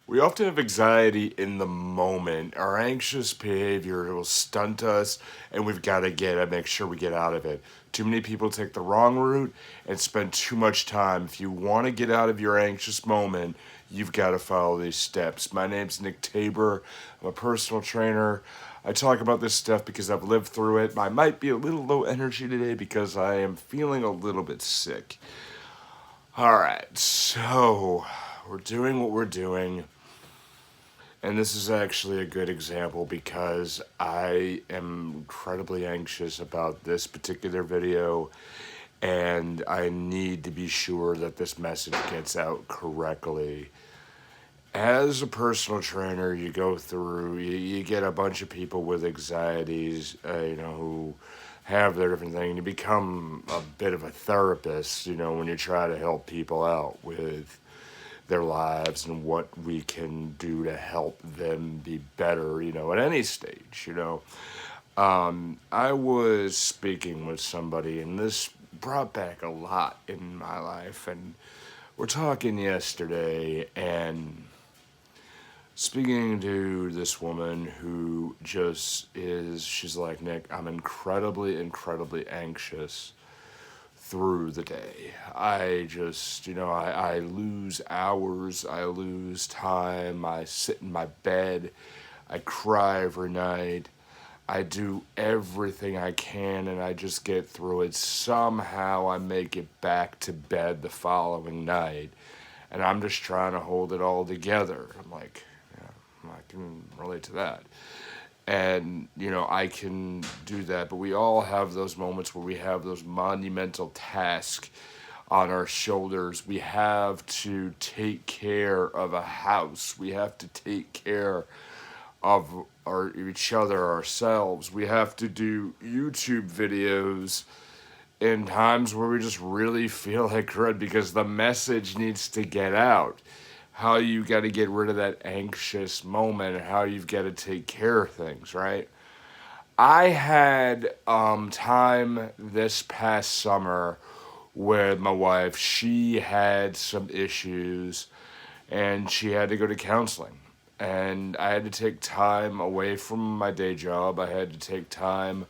We often have anxiety in the moment. Our anxious behavior will stunt us, and we've got to make sure we get out of it. Too many people take the wrong route and spend too much time. If you want to get out of your anxious moment, you've got to follow these steps. My name's Nick Tabor. I'm a personal trainer. I talk about this stuff because I've lived through it. I might be a little low energy today because I am feeling a little bit sick. All right, so we're doing what we're doing. And this is actually a good example because I am incredibly anxious about this particular video, and I need to be sure that this message gets out correctly. As a personal trainer, you go through, you get a bunch of people with anxieties, who have their different things. You become a bit of a therapist, when you try to help people out with their lives and what we can do to help them be better, at any stage, I was speaking with somebody, and this brought back a lot in my life, and we're talking yesterday, and speaking to this woman who she's like, Nick, I'm incredibly anxious through the day. I just, I lose hours, I lose time, I sit in my bed, I cry every night, I do everything I can, and I just get through it. Somehow I make it back to bed the following night, and I'm just trying to hold it all together. I'm like, yeah, I can relate to that. And, I can do that. But we all have those moments where we have those monumental tasks on our shoulders. We have to take care of a house. We have to take care of each other, ourselves. We have to do YouTube videos in times where we just really feel like crud because the message needs to get out. How you got to get rid of that anxious moment and how you've got to take care of things, right? I had time this past summer with my wife. She had some issues and she had to go to counseling. And I had to take time away from my day job. I had to take time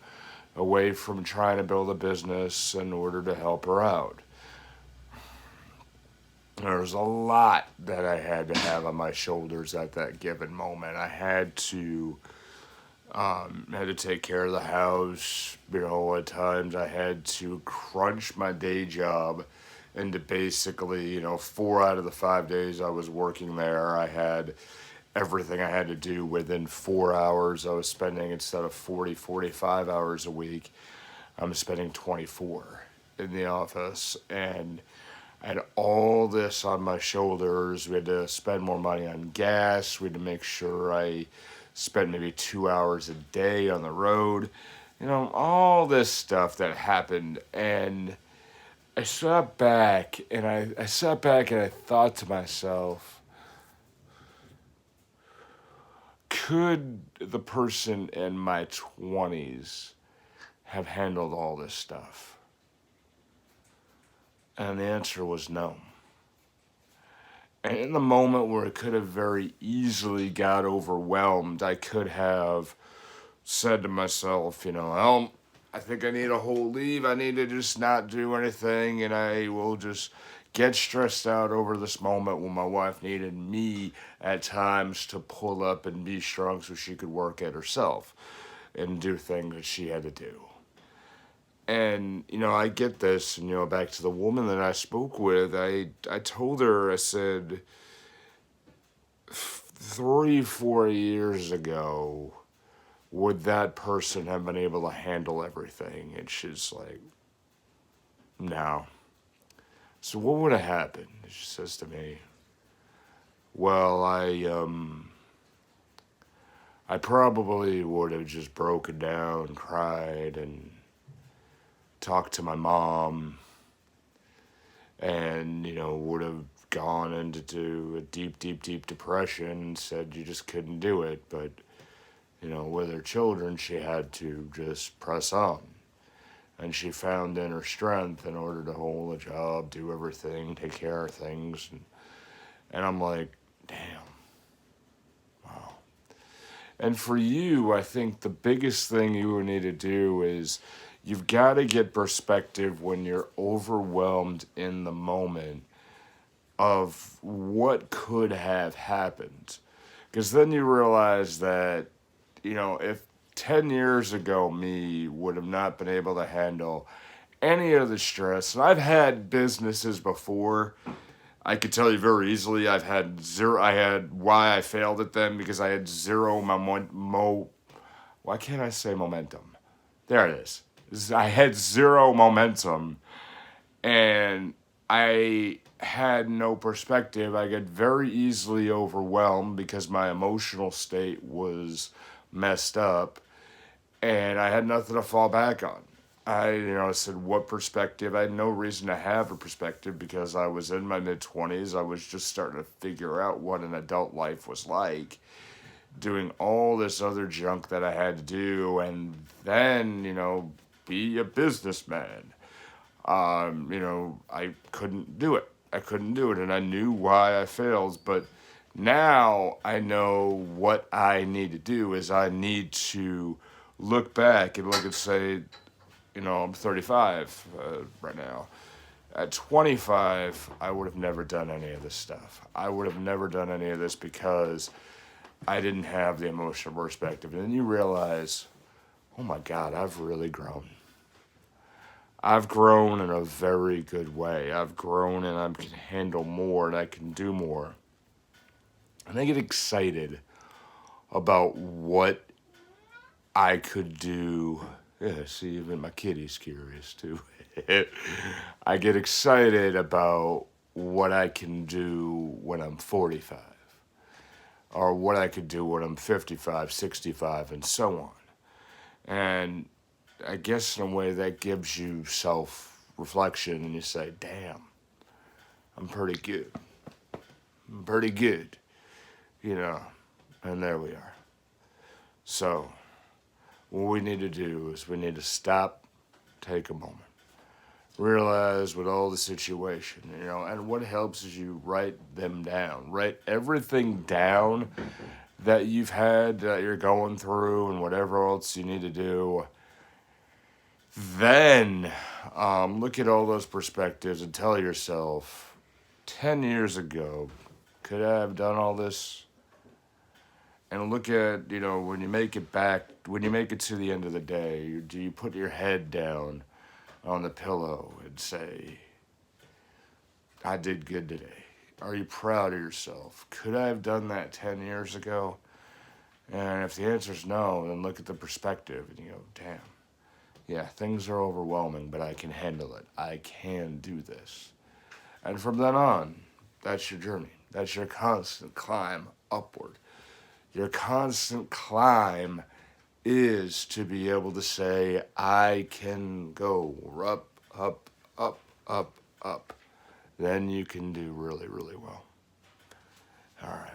away from trying to build a business in order to help her out. There was a lot that I had to have on my shoulders at that given moment. I had to take care of the house. At times I had to crunch my day job into basically, 4 out of the 5 days I was working there. I had everything I had to do within 4 hours. I was spending, instead of 45 hours a week, I'm spending 24 in the office. And I had all this on my shoulders. We had to spend more money on gas. We had to make sure I spent maybe 2 hours a day on the road. All this stuff that happened. And I sat back and I thought to myself, could the person in my 20s have handled all this stuff? And the answer was no. And in the moment where it could have very easily got overwhelmed, I could have said to myself, well, I think I need a whole leave. I need to just not do anything, and I will just get stressed out over this moment when my wife needed me at times to pull up and be strong so she could work at herself and do things that she had to do. And, I get this, and, back to the woman that I spoke with, I told her, I said, 3-4 years ago, would that person have been able to handle everything? And she's like, no. So what would have happened? She says to me, well, I probably would have just broken down, cried, and talked to my mom, and would have gone into a deep depression and said you just couldn't do it. But with her children, she had to just press on, and she found inner strength in order to hold a job, do everything, take care of things. And I'm like, damn, And for you, I think the biggest thing you would need to do is you've got to get perspective when you're overwhelmed in the moment of what could have happened. Because then you realize that, if 10 years ago me would have not been able to handle any of the stress, and I've had businesses before. I could tell you very easily I had why I failed at them because I had zero why can't I say momentum? There it is. I had zero momentum and I had no perspective. I got very easily overwhelmed because my emotional state was messed up and I had nothing to fall back on. I said, what perspective? I had no reason to have a perspective because I was in my mid 20s. I was just starting to figure out what an adult life was like, doing all this other junk that I had to do, and then, be a businessman. I couldn't do it. I couldn't do it, and I knew why I failed, but now I know what I need to do is I need to look back and look and say, I'm 35 right now. At 25, I would have never done any of this stuff. I would have never done any of this because I didn't have the emotional perspective. And then you realize, oh my God, I've really grown. I've grown in a very good way. I've grown and I can handle more and I can do more. And I get excited about what I could do. Yeah, see, even my kitty's curious too. I get excited about what I can do when I'm 45, or what I could do when I'm 55, 65, and so on. And I guess in a way that gives you self-reflection and you say, damn, I'm pretty good. I'm pretty good, and there we are. So, what we need to do is we need to stop, take a moment, realize with all the situation, and what helps is you write them down. Write everything down that you've had, that you're going through, and whatever else you need to do. Then look at all those perspectives and tell yourself, 10 years ago, could I have done all this? And look at, when you make it back, when you make it to the end of the day, do you put your head down on the pillow and say, I did good today? Are you proud of yourself? Could I have done that 10 years ago? And if the answer is no, then look at the perspective and you go, damn, yeah, things are overwhelming, but I can handle it. I can do this. And from then on, that's your journey. That's your constant climb upward. Your constant climb is to be able to say, I can go up, up, up, up, up. Then you can do really, really well. All right.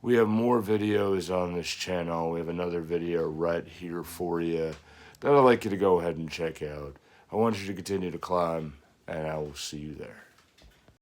We have more videos on this channel. We have another video right here for you that I'd like you to go ahead and check out. I want you to continue to climb, and I will see you there.